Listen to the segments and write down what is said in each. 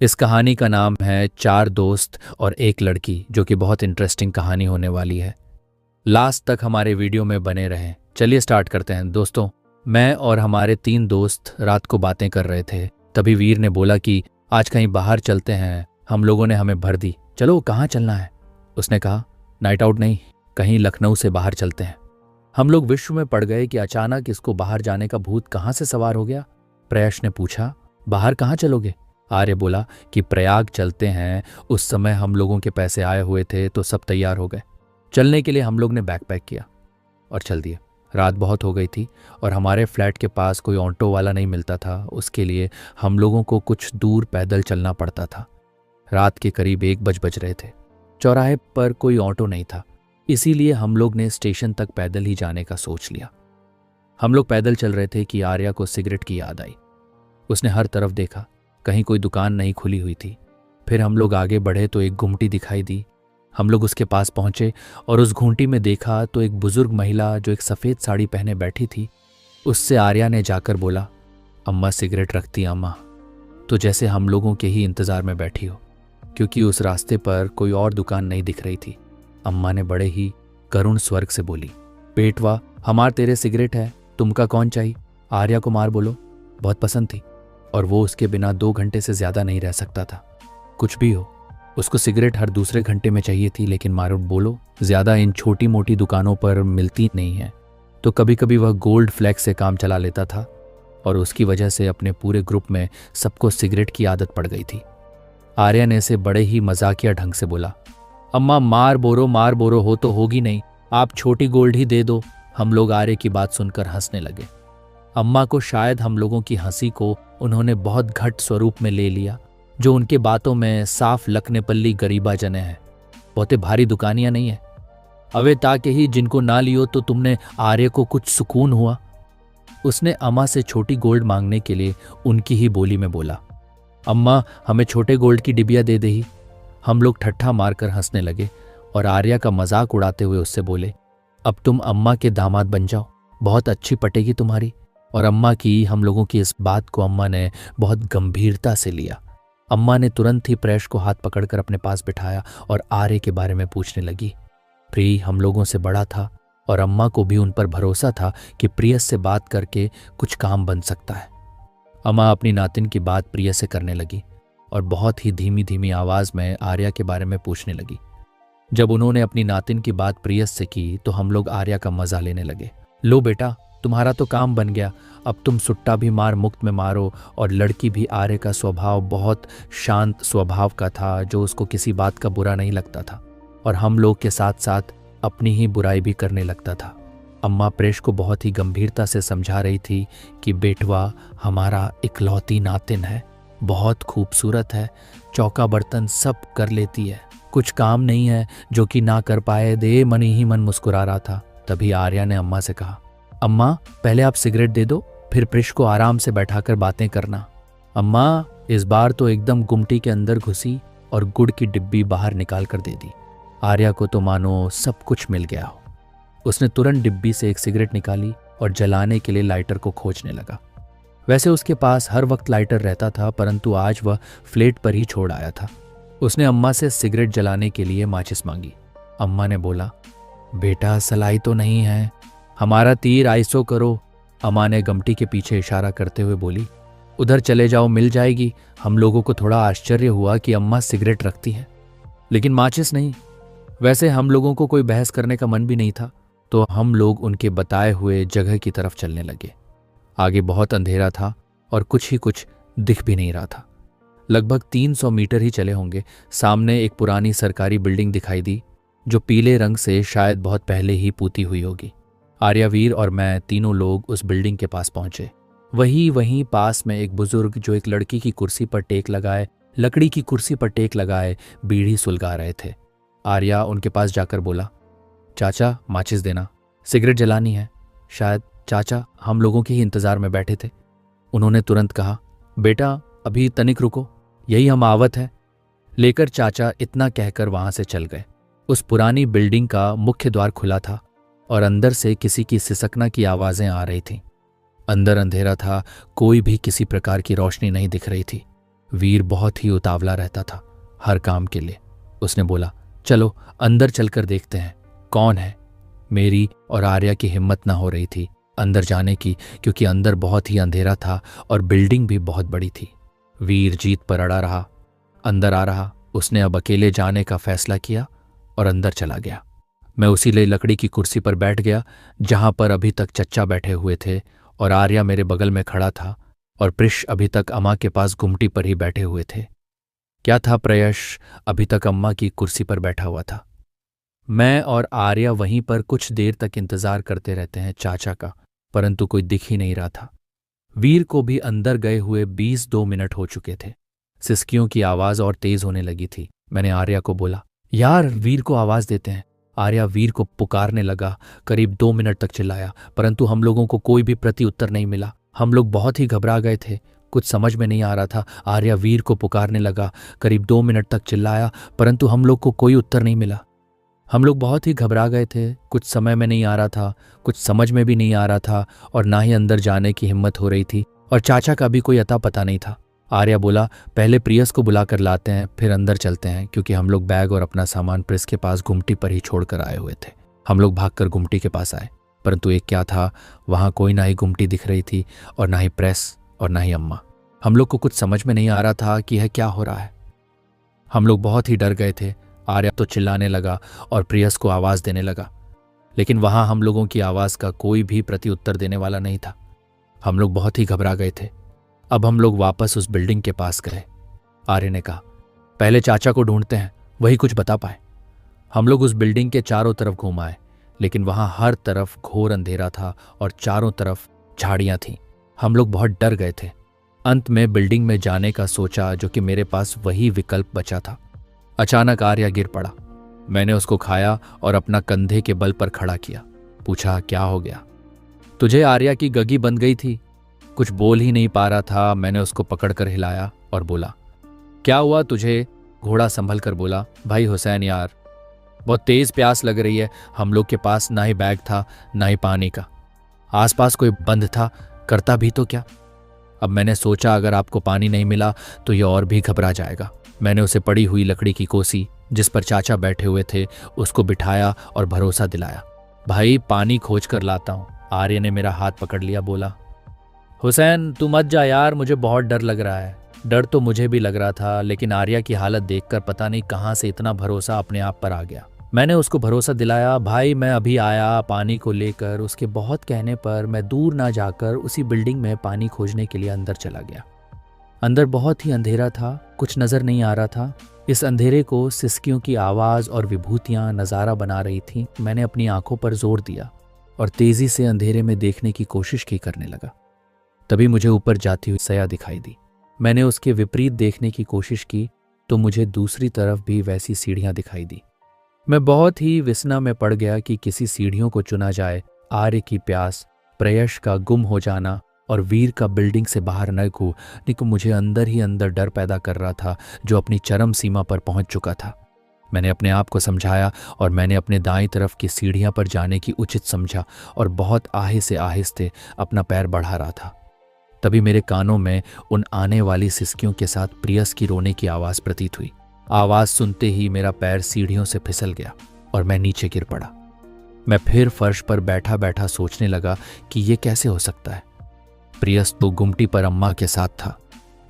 इस कहानी का नाम है चार दोस्त और एक लड़की, जो कि बहुत इंटरेस्टिंग कहानी होने वाली है। लास्ट तक हमारे वीडियो में बने रहें। चलिए स्टार्ट करते हैं दोस्तों। मैं और हमारे तीन दोस्त रात को बातें कर रहे थे। तभी वीर ने बोला कि आज कहीं बाहर चलते हैं। हम लोगों ने हमें भर दी। चलो कहाँ चलना है? उसने कहा नाइट आउट नहीं, कहीं लखनऊ से बाहर चलते हैं। हम लोग विश्व में पड़ गए कि अचानक इसको बाहर जाने का भूत कहाँ से सवार हो गया। प्रयास ने पूछा बाहर कहाँ चलोगे? आर्य बोला कि प्रयाग चलते हैं। उस समय हम लोगों के पैसे आए हुए थे तो सब तैयार हो गए। चलने के लिए हम लोग ने बैग पैक किया और चल दिए। रात बहुत हो गई थी और हमारे फ्लैट के पास कोई ऑटो वाला नहीं मिलता था। उसके लिए हम लोगों को कुछ दूर पैदल चलना पड़ता था। रात के करीब 1 बज रहे थे। चौराहे पर कोई ऑटो नहीं था, इसीलिए हम लोग ने स्टेशन तक पैदल ही जाने का सोच लिया। हम लोग पैदल चल रहे थे कि आर्या को सिगरेट की याद आई। उसने हर तरफ देखा, कहीं कोई दुकान नहीं खुली हुई थी। फिर हम लोग आगे बढ़े तो एक गुमटी दिखाई दी। हम लोग उसके पास पहुंचे और उस घूंटी में देखा तो एक बुजुर्ग महिला जो एक सफ़ेद साड़ी पहने बैठी थी। उससे आर्या ने जाकर बोला अम्मा सिगरेट रखती अम्मा। तो जैसे हम लोगों के ही इंतज़ार में बैठी हो, क्योंकि उस रास्ते पर कोई और दुकान नहीं दिख रही थी। अम्मा ने बड़े ही करुण स्वर से बोली पेटवा हमार तेरे सिगरेट है, तुमका कौन चाहिए? आर्या को मार बोलो बहुत पसंद थी और वो उसके बिना 2 घंटे से ज़्यादा नहीं रह सकता था। कुछ भी हो, उसको सिगरेट हर दूसरे घंटे में चाहिए थी। लेकिन मारो बोलो ज़्यादा इन छोटी मोटी दुकानों पर मिलती नहीं है। तो कभी कभी वह गोल्ड फ्लैक्स से काम चला लेता था और उसकी वजह से अपने पूरे ग्रुप में सबको सिगरेट की आदत पड़ गई थी। आर्या ने इसे बड़े ही मजाकिया ढंग से बोला अम्मा मार बोरो हो तो होगी नहीं, आप छोटी गोल्ड ही दे दो। हम लोग आर्य की बात सुनकर हंसने लगे। अम्मा को शायद हम लोगों की हंसी को उन्होंने बहुत घट स्वरूप में ले लिया, जो उनके बातों में साफ लखनेपल्ली गरीबा जने हैं। बहुते भारी दुकानियां नहीं है। अवे ताके ही जिनको ना लियो तो तुमने आर्य को कुछ सुकून हुआ। उसने अम्मा से छोटी गोल्ड मांगने के लिए उनकी ही बोली में बोला अम्मा हमें छोटे गोल्ड की डिबिया दे दे ही। हम लोग ठट्ठा मारकर हंसने लगे और आर्या का मजाक उड़ाते हुए उससे बोले अब तुम अम्मा के दामाद बन जाओ, बहुत अच्छी पटेगी तुम्हारी। और अम्मा की हम लोगों की इस बात को अम्मा ने बहुत गंभीरता से लिया। अम्मा ने तुरंत ही प्रेश को हाथ पकड़कर अपने पास बिठाया और आर्य के बारे में पूछने लगी। प्रिय हम लोगों से बड़ा था और अम्मा को भी उन पर भरोसा था कि प्रियस से बात करके कुछ काम बन सकता है। अम्मा अपनी नातिन की बात प्रिय से करने लगी और बहुत ही धीमी धीमी आवाज में आर्या के बारे में पूछने लगी। जब उन्होंने अपनी नातिन की बात प्रियस से की तो हम लोग आर्या का मजा लेने लगे। लो बेटा तुम्हारा तो काम बन गया, अब तुम सुट्टा भी मार मुफ्त में मारो। और लड़की भी आर्य का स्वभाव बहुत शांत स्वभाव का था, जो उसको किसी बात का बुरा नहीं लगता था और हम लोग के साथ साथ अपनी ही बुराई भी करने लगता था। अम्मा प्रेश को बहुत ही गंभीरता से समझा रही थी कि बेटवा हमारा इकलौती नातिन है, बहुत खूबसूरत है, चौका बर्तन सब कर लेती है, कुछ काम नहीं है जो कि ना कर पाए। दे मन ही मन मुस्कुरा रहा था। तभी आर्या ने अम्मा से कहा अम्मा पहले आप सिगरेट दे दो, फिर प्रिश को आराम से बैठाकर बातें करना। अम्मा इस बार तो एकदम गुमटी के अंदर घुसी और गुड़ की डिब्बी बाहर निकाल कर दे दी। आर्या को तो मानो सब कुछ मिल गया हो। उसने तुरंत डिब्बी से एक सिगरेट निकाली और जलाने के लिए लाइटर को खोजने लगा। वैसे उसके पास हर वक्त लाइटर रहता था, परंतु आज वह फ्लेट पर ही छोड़ आया था। उसने अम्मा से सिगरेट जलाने के लिए माचिस मांगी। अम्मा ने बोला बेटा सलाई तो नहीं है, हमारा तीर आइसो करो। अम्मा ने गमटी के पीछे इशारा करते हुए बोली उधर चले जाओ, मिल जाएगी। हम लोगों को थोड़ा आश्चर्य हुआ कि अम्मा सिगरेट रखती है लेकिन माचिस नहीं। वैसे हम लोगों को कोई बहस करने का मन भी नहीं था, तो हम लोग उनके बताए हुए जगह की तरफ चलने लगे। आगे बहुत अंधेरा था और कुछ दिख भी नहीं रहा था। लगभग 300 मीटर ही चले होंगे। सामने एक पुरानी सरकारी बिल्डिंग दिखाई दी, जो पीले रंग से शायद बहुत पहले ही पुती हुई होगी। आर्यावीर और मैं तीनों लोग उस बिल्डिंग के पास पहुंचे। वहीं पास में एक बुजुर्ग जो एक लड़की की कुर्सी पर टेक लगाए, लकड़ी की कुर्सी पर टेक लगाए बीड़ी सुलगा रहे थे। आर्या उनके पास जाकर बोला चाचा माचिस देना, सिगरेट जलानी है। शायद चाचा हम लोगों के ही इंतजार में बैठे थे। उन्होंने तुरंत कहा बेटा अभी तनिक रुको, यही हम आवत है। लेकर चाचा इतना कहकर वहां से चल गए। उस पुरानी बिल्डिंग का मुख्य द्वार खुला था और अंदर से किसी की सिसकना की आवाजें आ रही थीं। अंदर अंधेरा था, कोई भी किसी प्रकार की रोशनी नहीं दिख रही थी। वीर बहुत ही उतावला रहता था हर काम के लिए। उसने बोला, चलो अंदर चलकर देखते हैं कौन है। मेरी और आर्या की हिम्मत ना हो रही थी अंदर जाने की, क्योंकि अंदर बहुत ही अंधेरा था और बिल्डिंग भी बहुत बड़ी थी। वीर जीत पर अड़ा रहा, अंदर आ रहा। उसने अब अकेले जाने का फैसला किया और अंदर चला गया। मैं उसी लिए लकड़ी की कुर्सी पर बैठ गया जहां पर अभी तक चच्चा बैठे हुए थे, और आर्या मेरे बगल में खड़ा था, और प्रिश अभी तक अम्मा के पास घुमटी पर ही बैठे हुए थे। क्या था, प्रयश अभी तक अम्मा की कुर्सी पर बैठा हुआ था। मैं और आर्या वहीं पर कुछ देर तक इंतजार करते रहते हैं चाचा का, परंतु कोई दिख ही नहीं रहा था। वीर को भी अंदर गए हुए 22 मिनट हो चुके थे। सिसकियों की आवाज और तेज होने लगी थी। मैंने आर्या को बोला, यार वीर को आवाज देते हैं। आर्या वीर को पुकारने लगा। करीब 2 मिनट तक चिल्लाया, परंतु हम लोगों को कोई भी प्रति उत्तर नहीं मिला। हम लोग बहुत ही घबरा गए थे, कुछ समझ में नहीं आ रहा था। आर्या वीर को पुकारने लगा। करीब 2 मिनट तक चिल्लाया, परंतु हम लोग को कोई उत्तर नहीं मिला। हम लोग बहुत ही घबरा गए थे, कुछ समय में नहीं आ रहा था, कुछ समझ में भी नहीं आ रहा था, और ना ही अंदर जाने की हिम्मत हो रही थी, और चाचा का भी कोई अता पता नहीं था। आर्या बोला, पहले प्रियस को बुला कर लाते हैं, फिर अंदर चलते हैं, क्योंकि हम लोग बैग और अपना सामान प्रियस के पास घुमटी पर ही छोड़कर आए हुए थे। हम लोग भागकर घुमटी के पास आए, परंतु एक क्या था, वहां कोई ना ही घुमटी दिख रही थी, और ना ही प्रेस और ना ही अम्मा। हम लोग को कुछ समझ में नहीं आ रहा था कि यह क्या हो रहा है। हम लोग बहुत ही डर गए थे। आर्या तो चिल्लाने लगा और प्रियस को आवाज देने लगा, लेकिन वहां हम लोगों की आवाज का कोई भी प्रत्युत्तर देने वाला नहीं था। हम लोग बहुत ही घबरा गए थे। अब हम लोग वापस उस बिल्डिंग के पास गए। आर्य ने कहा, पहले चाचा को ढूंढते हैं, वही कुछ बता पाए। हम लोग उस बिल्डिंग के चारों तरफ घूम आए, लेकिन वहां हर तरफ घोर अंधेरा था और चारों तरफ झाड़ियां थीं। हम लोग बहुत डर गए थे। अंत में बिल्डिंग में जाने का सोचा, जो कि मेरे पास वही विकल्प बचा था। अचानक आर्या गिर पड़ा। मैंने उसको खाया और अपना कंधे के बल पर खड़ा किया। पूछा, क्या हो गया तुझे? आर्या की गगी बंद गई थी, कुछ बोल ही नहीं पा रहा था। मैंने उसको पकड़कर हिलाया और बोला, क्या हुआ तुझे? घोड़ा संभल कर बोला, भाई हुसैन यार, बहुत तेज प्यास लग रही है। हम लोग के पास ना ही बैग था ना ही पानी का। आसपास कोई बंद था, करता भी तो क्या। अब मैंने सोचा अगर आपको पानी नहीं मिला तो ये और भी घबरा जाएगा। मैंने उसे पड़ी हुई लकड़ी की कोसी जिस पर चाचा बैठे हुए थे उसको बिठाया और भरोसा दिलाया, भाई पानी खोज कर लाता हूं। आर्य ने मेरा हाथ पकड़ लिया, बोला, हुसैन तू मत जा यार, मुझे बहुत डर लग रहा है। डर तो मुझे भी लग रहा था, लेकिन आर्या की हालत देखकर पता नहीं कहां से इतना भरोसा अपने आप पर आ गया। मैंने उसको भरोसा दिलाया, भाई मैं अभी आया पानी को लेकर। उसके बहुत कहने पर मैं दूर ना जाकर उसी बिल्डिंग में पानी खोजने के लिए अंदर चला गया। अंदर बहुत ही अंधेरा था, कुछ नजर नहीं आ रहा था। इस अंधेरे को सिसकियों की आवाज और विभूतियां नजारा बना रही थी। मैंने अपनी आंखों पर जोर दिया और तेजी से अंधेरे में देखने की कोशिश की करने लगा। तभी मुझे ऊपर जाती हुई सया दिखाई दी। मैंने उसके विपरीत देखने की कोशिश की तो मुझे दूसरी तरफ भी वैसी सीढ़ियां दिखाई दी। मैं बहुत ही विस्ना में पड़ गया कि किसी सीढ़ियों को चुना जाए। आर्य की प्यास, प्रयश का गुम हो जाना और वीर का बिल्डिंग से बाहर न कूदने को मुझे अंदर ही अंदर डर पैदा कर रहा था, जो अपनी चरम सीमा पर पहुंच चुका था। मैंने अपने आप को समझाया और मैंने अपने दाईं तरफ की सीढ़ियां पर जाने की उचित समझा और बहुत आहिस्ते अपना पैर बढ़ा रहा था। तभी मेरे कानों में उन आने वाली सिसकियों के साथ प्रियस की रोने की आवाज प्रतीत हुई। आवाज सुनते ही मेरा पैर सीढ़ियों से फिसल गया और मैं नीचे गिर पड़ा। मैं फिर फर्श पर बैठा बैठा सोचने लगा कि ये कैसे हो सकता है। प्रियस तो गुमटी पर अम्मा के साथ था।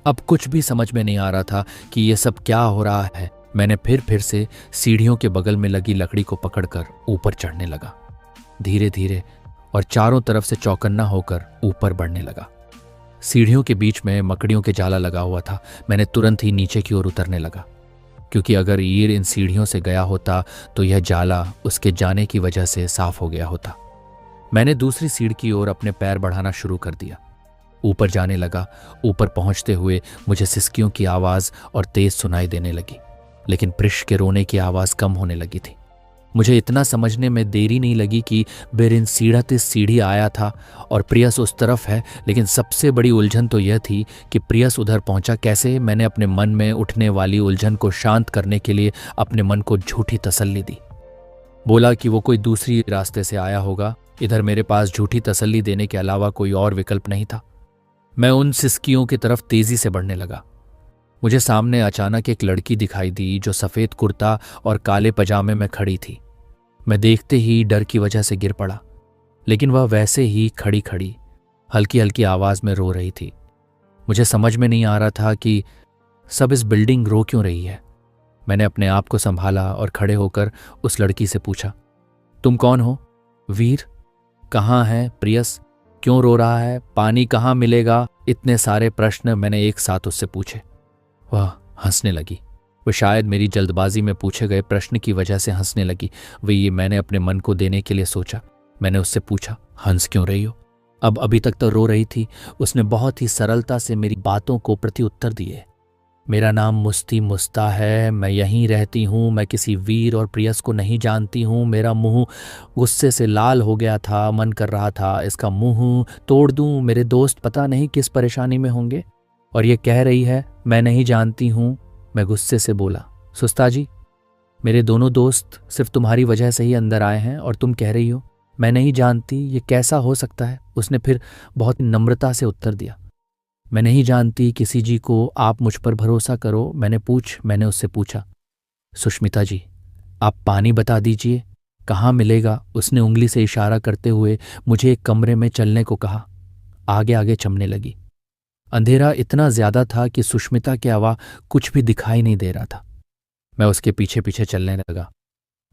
अब कुछ भी समझ में नहीं आ रहा था कि ये सब क्या हो रहा है। मैंने फिर से सीढ़ियों के बगल में लगी लकड़ी को पकड़कर ऊपर चढ़ने लगा, धीरे धीरे और चारों तरफ से चौकन्ना होकर ऊपर बढ़ने लगा। सीढ़ियों के बीच में मकड़ियों के जाला लगा हुआ था। मैंने तुरंत ही नीचे की ओर उतरने लगा, क्योंकि अगर ईर इन सीढ़ियों से गया होता तो यह जाला उसके जाने की वजह से साफ हो गया होता। मैंने दूसरी सीढ़ी की ओर अपने पैर बढ़ाना शुरू कर दिया। ऊपर जाने लगा। ऊपर पहुंचते हुए मुझे सिसकियों की आवाज और तेज सुनाई देने लगी, लेकिन प्रिश के रोने की आवाज कम होने लगी थी। मुझे इतना समझने में देरी नहीं लगी कि बेरिन सीढ़ते सीढ़ी आया था और प्रियस उस तरफ है, लेकिन सबसे बड़ी उलझन तो यह थी कि प्रियस उधर पहुंचा कैसे। मैंने अपने मन में उठने वाली उलझन को शांत करने के लिए अपने मन को झूठी तसल्ली दी। बोला कि वो कोई दूसरी रास्ते से आया होगा। इधर मेरे पास झूठी तसल्ली देने के अलावा कोई और विकल्प नहीं था। मैं उन सिसकियों की तरफ तेजी से बढ़ने लगा। मुझे सामने अचानक एक लड़की दिखाई दी जो सफ़ेद कुर्ता और काले पजामे में खड़ी थी। मैं देखते ही डर की वजह से गिर पड़ा, लेकिन वह वैसे ही खड़ी खड़ी हल्की हल्की आवाज़ में रो रही थी। मुझे समझ में नहीं आ रहा था कि सब इस बिल्डिंग रो क्यों रही है। मैंने अपने आप को संभाला और खड़े होकर उस लड़की से पूछा, तुम कौन हो? वीर? कहाँ है प्रियस? क्यों रो रहा है? पानी कहाँ मिलेगा? इतने सारे प्रश्न मैंने एक साथ उससे पूछे। वह हंसने लगी। वो शायद मेरी जल्दबाजी में पूछे गए प्रश्न की वजह से हंसने लगी। वही ये मैंने अपने मन को देने के लिए सोचा। मैंने उससे पूछा, हंस क्यों रही हो? अब अभी तक तो रो रही थी। उसने बहुत ही सरलता से मेरी बातों को प्रत्युत्तर दिए। मेरा नाम मुस्ती मुस्ता है, मैं यहीं रहती हूँ, मैं किसी वीर और प्रियस को नहीं जानती हूँ। मेरा मुंह गुस्से से लाल हो गया था, मन कर रहा था इसका मुंह तोड़ दूँ। मेरे दोस्त पता नहीं किस परेशानी में होंगे। और ये कह रही है मैं नहीं जानती हूँ। मैं गुस्से से बोला, सुस्ता जी, मेरे दोनों दोस्त सिर्फ तुम्हारी वजह से ही अंदर आए हैं और तुम कह रही हो मैं नहीं जानती, ये कैसा हो सकता है? उसने फिर बहुत नम्रता से उत्तर दिया, मैं नहीं जानती किसी जी को, आप मुझ पर भरोसा करो। मैंने उससे पूछा, सुष्मिता जी, आप पानी बता दीजिए, कहाँ मिलेगा? उसने उंगली से इशारा करते हुए मुझे एक कमरे में चलने को कहा। आगे आगे चमने लगी। अंधेरा इतना ज्यादा था कि सुष्मिता के अलावा कुछ भी दिखाई नहीं दे रहा था। मैं उसके पीछे पीछे चलने लगा।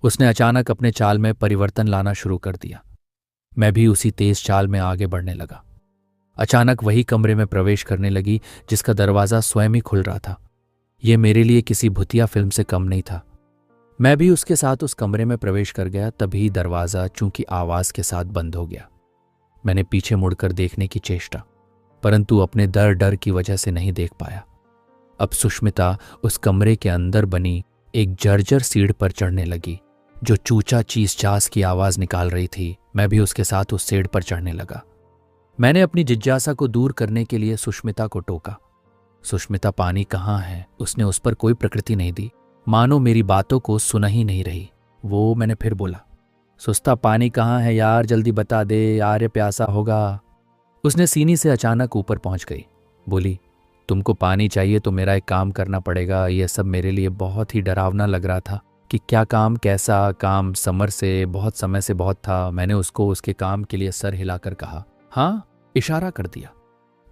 उसने अचानक अपने चाल में परिवर्तन लाना शुरू कर दिया। मैं भी उसी तेज चाल में आगे बढ़ने लगा। अचानक वही कमरे में प्रवेश करने लगी जिसका दरवाज़ा स्वयं ही खुल रहा था। यह मेरे लिए किसी भूतिया फिल्म से कम नहीं था। मैं भी उसके साथ उस कमरे में प्रवेश कर गया। तभी दरवाज़ा चूंकि आवाज़ के साथ बंद हो गया। मैंने पीछे मुड़कर देखने की चेष्टा, परंतु अपने डर की वजह से नहीं देख पाया। अब सुष्मिता उस कमरे के अंदर बनी एक जर्जर सीढ़ पर चढ़ने लगी जो चूचा चीस चास की आवाज़ निकाल रही थी। मैं भी उसके साथ उस सीढ़ पर चढ़ने लगा। मैंने अपनी जिज्ञासा को दूर करने के लिए सुष्मिता को टोका, सुष्मिता पानी कहाँ है? उसने उस पर कोई प्रकृति नहीं दी, मानो मेरी बातों को सुना ही नहीं रही। मैंने फिर बोला, सुस्ता पानी कहाँ है यार, जल्दी बता दे, आर्य प्यासा होगा। उसने सीनी से अचानक ऊपर पहुंच गई। बोली, तुमको पानी चाहिए तो मेरा एक काम करना पड़ेगा। यह सब मेरे लिए बहुत ही डरावना लग रहा था कि क्या काम, कैसा काम? समर से बहुत समय से बहुत था। मैंने उसको उसके काम के लिए सर हिलाकर कहा, हाँ, इशारा कर दिया।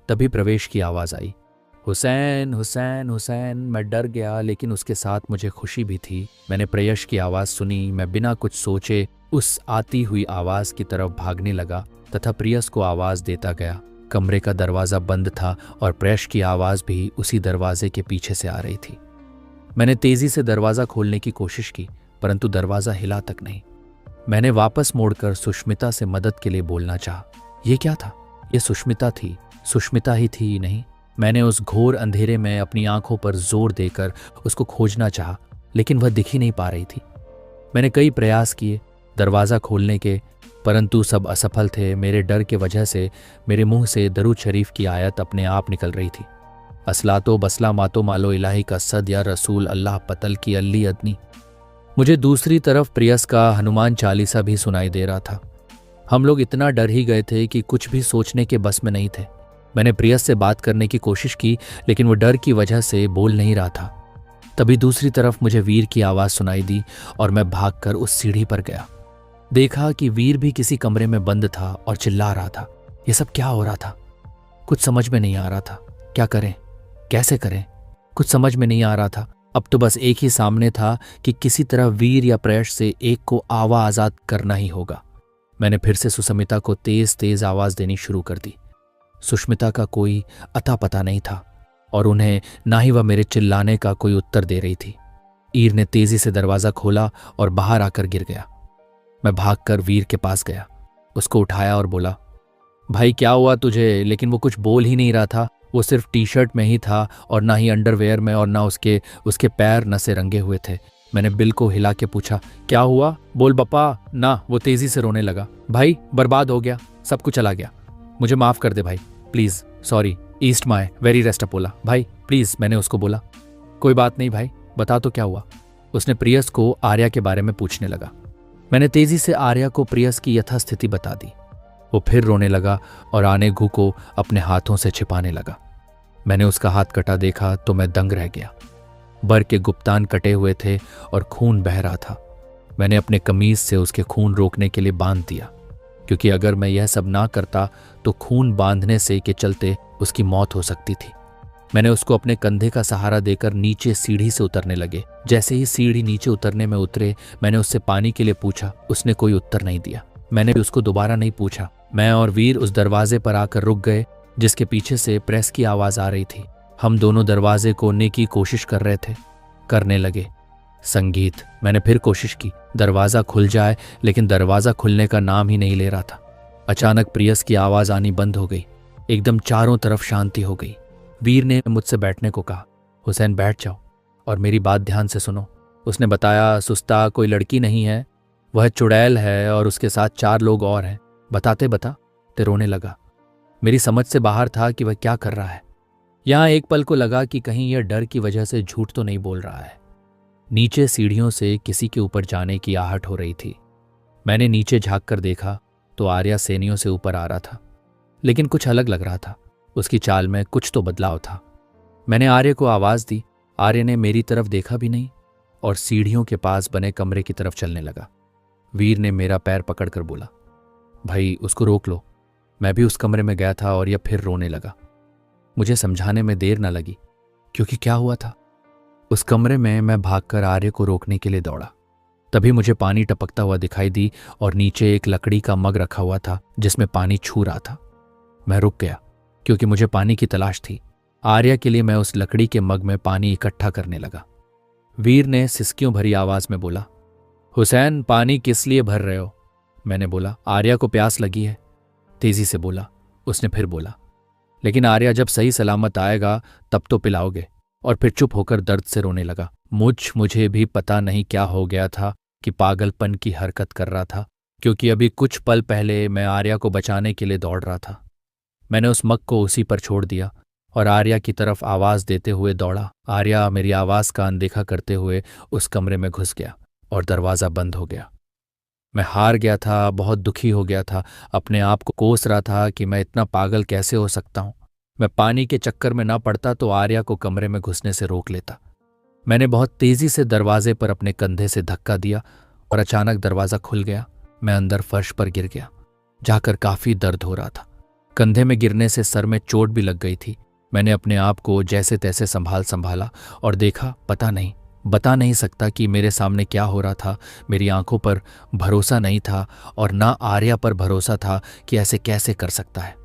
तभी प्रवेश की आवाज आई, हुसैन हुसैन हुसैन। मैं डर गया, लेकिन उसके साथ मुझे खुशी भी थी। मैंने प्रेयश की आवाज सुनी। मैं बिना कुछ सोचे उस आती हुई आवाज की तरफ भागने लगा तथा प्रियस को आवाज देता गया। कमरे का दरवाजा बंद था और प्रेयश की आवाज भी उसी दरवाजे के पीछे से आ रही थी। मैंने तेजी से दरवाजा खोलने की कोशिश की, परंतु दरवाजा हिला तक नहीं। मैंने वापस मोड़कर सुष्मिता से मदद के लिए बोलना चाहा। यह क्या था? ये सुष्मिता थी, सुष्मिता ही थी नहीं। मैंने उस घोर अंधेरे में अपनी आंखों पर जोर देकर उसको खोजना चाहा, लेकिन वह दिख ही नहीं पा रही थी। मैंने कई प्रयास किए दरवाज़ा खोलने के, परंतु सब असफल थे। मेरे डर के वजह से मेरे मुंह से दरूद शरीफ की आयत अपने आप निकल रही थी। असलातो बसला मातो मालो इलाही का सद या रसूल अल्लाह पतल की अल्ली अदनी। मुझे दूसरी तरफ प्रियस का हनुमान चालीसा भी सुनाई दे रहा था। हम लोग इतना डर ही गए थे कि कुछ भी सोचने के बस में नहीं थे। मैंने प्रियस से बात करने की कोशिश की, लेकिन वो डर की वजह से बोल नहीं रहा था। तभी दूसरी तरफ मुझे वीर की आवाज़ सुनाई दी और मैं भागकर उस सीढ़ी पर गया। देखा कि वीर भी किसी कमरे में बंद था और चिल्ला रहा था। ये सब क्या हो रहा था? कुछ समझ में नहीं आ रहा था। क्या करें, कैसे करें, कुछ समझ में नहीं आ रहा था। अब तो बस एक ही सामने था कि किसी तरह वीर या प्रेयश से एक को आवा आज़ाद करना ही होगा। मैंने फिर से सुष्मिता को तेज तेज आवाज़ देनी शुरू कर दी। सुष्मिता का कोई अता पता नहीं था और उन्हें ना ही वह मेरे चिल्लाने का कोई उत्तर दे रही थी। ईर ने तेजी से दरवाज़ा खोला और बाहर आकर गिर गया। मैं भागकर वीर के पास गया, उसको उठाया और बोला, भाई क्या हुआ तुझे? लेकिन वो कुछ बोल ही नहीं रहा था। वो सिर्फ टी शर्ट में ही था और ना ही अंडरवेयर में, और ना उसके पैर नसे रंगे हुए थे। मैंने बिल को हिला के पूछा, क्या हुआ? बोल बप्पा। ना, वो तेजी से रोने लगा। भाई बर्बाद हो गया, सब कुछ चला गया, मुझे माफ कर दे भाई, please, sorry, east my very rest अपोला, भाई प्लीज। मैंने उसको बोला, कोई बात नहीं भाई, बता तो क्या हुआ। उसने प्रियस को आर्या के बारे में पूछने लगा। मैंने तेजी से आर्या को प्रियस की यथास्थिति बता दी। वो फिर रोने लगा और आनेगू को अपने हाथों से छिपाने लगा। मैंने उसका हाथ कटा देखा तो मैं दंग रह गया। बर के गुप्तान कटे हुए थे और खून बह रहा था। मैंने अपने कमीज से उसके खून रोकने के लिए बांध दिया, क्योंकि अगर मैं यह सब ना करता तो खून बांधने से के चलते उसकी मौत हो सकती थी। मैंने उसको अपने कंधे का सहारा देकर नीचे सीढ़ी से उतरने लगे। जैसे ही सीढ़ी नीचे उतरने में उतरे, मैंने उससे पानी के लिए पूछा। उसने कोई उत्तर नहीं दिया। मैंने भी उसको दोबारा नहीं पूछा। मैं और वीर उस दरवाजे पर आकर रुक गए जिसके पीछे से प्रेस की आवाज आ रही थी। हम दोनों दरवाजे खोलने की कोशिश कर रहे थे, करने लगे। संगीत। मैंने फिर कोशिश की, दरवाजा खुल जाए, लेकिन दरवाजा खुलने का नाम ही नहीं ले रहा था। अचानक प्रियस की आवाज आनी बंद हो गई। एकदम चारों तरफ शांति हो गई। वीर ने मुझसे बैठने को कहा। हुसैन बैठ जाओ और मेरी बात ध्यान से सुनो। उसने बताया, सुस्ता कोई लड़की नहीं है, वह चुड़ैल है और उसके साथ 4 लोग और हैं। बताते रोने लगा। मेरी समझ से बाहर था कि वह क्या कर रहा है। यहां एक पल को लगा कि कहीं यह डर की वजह से झूठ तो नहीं बोल रहा है। नीचे सीढ़ियों से किसी के ऊपर जाने की आहट हो रही थी। मैंने नीचे झांक कर देखा तो आर्या सीढ़ियों से ऊपर आ रहा था, लेकिन कुछ अलग लग रहा था। उसकी चाल में कुछ तो बदलाव था। मैंने आर्य को आवाज दी। आर्य ने मेरी तरफ देखा भी नहीं और सीढ़ियों के पास बने कमरे की तरफ चलने लगा। वीर ने मेरा पैर पकड़कर बोला, भाई उसको रोक लो। मैं भी उस कमरे में गया था और यह फिर रोने लगा। मुझे समझाने में देर न लगी, क्योंकि क्या हुआ था। उस कमरे में मैं भागकर आर्य को रोकने के लिए दौड़ा। तभी मुझे पानी टपकता हुआ दिखाई दी और नीचे एक लकड़ी का मग रखा हुआ था जिसमें पानी छू रहा था। मैं रुक गया क्योंकि मुझे पानी की तलाश थी। आर्या के लिए मैं उस लकड़ी के मग में पानी इकट्ठा करने लगा। वीर ने सिसकियों भरी आवाज में बोला, हुसैन पानी किस लिए भर रहे हो? मैंने बोला, आर्या को प्यास लगी है। तेजी से बोला। उसने फिर बोला, लेकिन आर्या जब सही सलामत आएगा तब तो पिलाओगे। और फिर चुप होकर दर्द से रोने लगा। मुझे भी पता नहीं क्या हो गया था कि पागलपन की हरकत कर रहा था, क्योंकि अभी कुछ पल पहले मैं आर्या को बचाने के लिए दौड़ रहा था। मैंने उस मग को उसी पर छोड़ दिया और आर्या की तरफ आवाज देते हुए दौड़ा। आर्या मेरी आवाज का अनदेखा करते हुए उस कमरे में घुस गया और दरवाजा बंद हो गया। मैं हार गया था, बहुत दुखी हो गया था। अपने आप को कोस रहा था कि मैं इतना पागल कैसे हो सकता हूं। मैं पानी के चक्कर में ना पड़ता तो आर्या को कमरे में घुसने से रोक लेता। मैंने बहुत तेजी से दरवाजे पर अपने कंधे से धक्का दिया और अचानक दरवाजा खुल गया। मैं अंदर फर्श पर गिर गया। जाकर काफी दर्द हो रहा था। कंधे में गिरने से सर में चोट भी लग गई थी। मैंने अपने आप को जैसे तैसे संभाला और देखा, बता नहीं सकता कि मेरे सामने क्या हो रहा था। मेरी आंखों पर भरोसा नहीं था और ना आर्या पर भरोसा था कि ऐसे कैसे कर सकता है।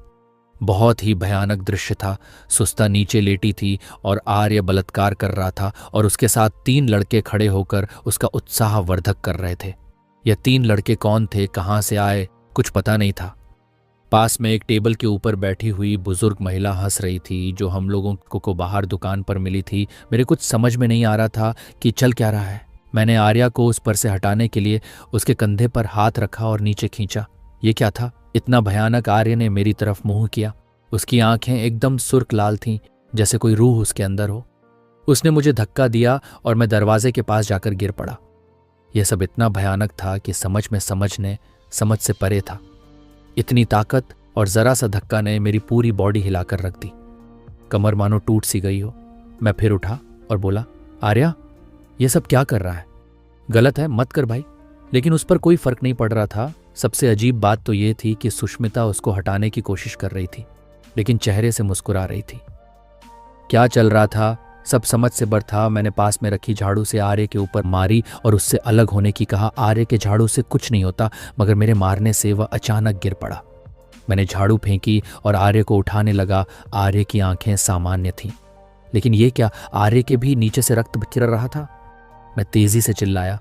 बहुत ही भयानक दृश्य था। सुस्ता नीचे लेटी थी और आर्य बलात्कार कर रहा था और उसके साथ 3 लड़के खड़े होकर उसका उत्साहवर्धक कर रहे थे। यह 3 लड़के कौन थे, कहाँ से आए, कुछ पता नहीं था। पास में एक टेबल के ऊपर बैठी हुई बुजुर्ग महिला हंस रही थी, जो हम लोगों को बाहर दुकान पर मिली थी। मेरे कुछ समझ में नहीं आ रहा था कि चल क्या रहा है। मैंने आर्या को उस पर से हटाने के लिए उसके कंधे पर हाथ रखा और नीचे खींचा। ये क्या था? इतना भयानक। आर्य ने मेरी तरफ मुंह किया। उसकी आंखें एकदम सुर्ख लाल थीं, जैसे कोई रूह उसके अंदर हो। उसने मुझे धक्का दिया और मैं दरवाजे के पास जाकर गिर पड़ा। यह सब इतना भयानक था कि समझ से परे था। इतनी ताकत और जरा सा धक्का ने मेरी पूरी बॉडी हिलाकर रख दी। कमर मानो टूट सी गई हो। मैं फिर उठा और बोला, आर्या ये सब क्या कर रहा है? गलत है, मत कर भाई। लेकिन उस पर कोई फर्क नहीं पड़ रहा था। सबसे अजीब बात तो ये थी कि सुष्मिता उसको हटाने की कोशिश कर रही थी, लेकिन चेहरे से मुस्कुरा रही थी। क्या चल रहा था सब समझ से बर था। मैंने पास में रखी झाड़ू से आर्य के ऊपर मारी और उससे अलग होने की कहा। आर्य के झाड़ू से कुछ नहीं होता, मगर मेरे मारने से वह अचानक गिर पड़ा। मैंने झाड़ू फेंकी और आर्य को उठाने लगा। आर्य की आंखें सामान्य थीं, लेकिन ये क्या, आर्य के भी नीचे से रक्त गिर रहा था। मैं तेजी से चिल्लाया,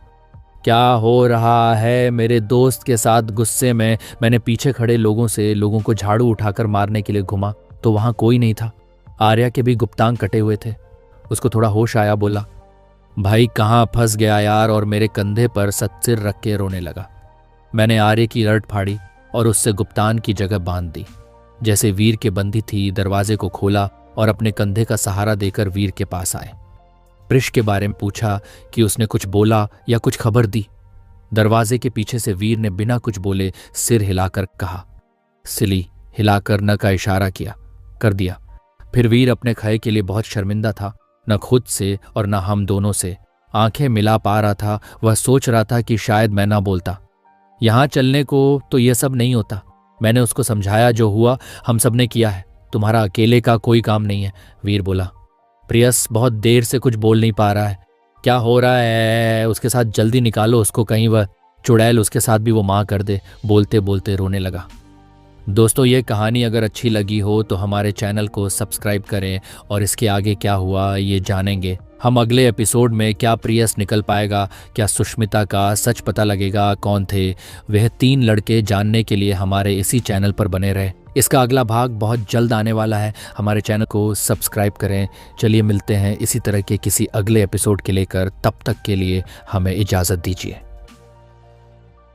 क्या हो रहा है मेरे दोस्त के साथ? गुस्से में मैंने पीछे खड़े लोगों को झाड़ू उठाकर मारने के लिए घुमा तो वहां कोई नहीं था। आर्या के भी गुप्तांग कटे हुए थे। उसको थोड़ा होश आया, बोला, भाई कहाँ फंस गया यार, और मेरे कंधे पर सिर रख के रोने लगा। मैंने आर्य की रट फाड़ी और उससे गुप्तान की जगह बांध दी। जैसे वीर के बंदी थी, दरवाजे को खोला और अपने कंधे का सहारा देकर वीर के पास आए। प्रिश के बारे में पूछा कि उसने कुछ बोला या कुछ खबर दी। दरवाजे के पीछे से वीर ने बिना कुछ बोले सिर हिलाकर कहा। सिली हिलाकर न का इशारा किया, कर दिया। फिर वीर अपने खय के लिए बहुत शर्मिंदा था, न खुद से और न हम दोनों से। आंखें मिला पा रहा था। वह सोच रहा था कि शायद मैं ना बोलता। यहाँ चलने को तो यह सब नहीं होता। मैंने उसको समझाया, जो हुआ हम सब ने किया है, तुम्हारा अकेले का कोई काम नहीं है। वीर बोला। प्रियस बहुत देर से कुछ बोल नहीं पा रहा है। क्या हो रहा है उसके साथ, जल्दी निकालो उसको, कहीं वह चुड़ैल उसके साथ भी वो माँ कर दे। बोलते बोलते रोने लगा। दोस्तों, ये कहानी अगर अच्छी लगी हो तो हमारे चैनल को सब्सक्राइब करें और इसके आगे क्या हुआ ये जानेंगे। हम अगले एपिसोड में क्या प्रियस निकल पाएगा, क्या सुष्मिता का सच पता लगेगा, कौन थे वह 3 लड़के, जानने के लिए हमारे इसी चैनल पर बने रहे। इसका अगला भाग बहुत जल्द आने वाला है। हमारे चैनल को सब्सक्राइब करें। चलिए मिलते हैं इसी तरह के किसी अगले एपिसोड के लेकर। तब तक के लिए हमें इजाज़त दीजिए।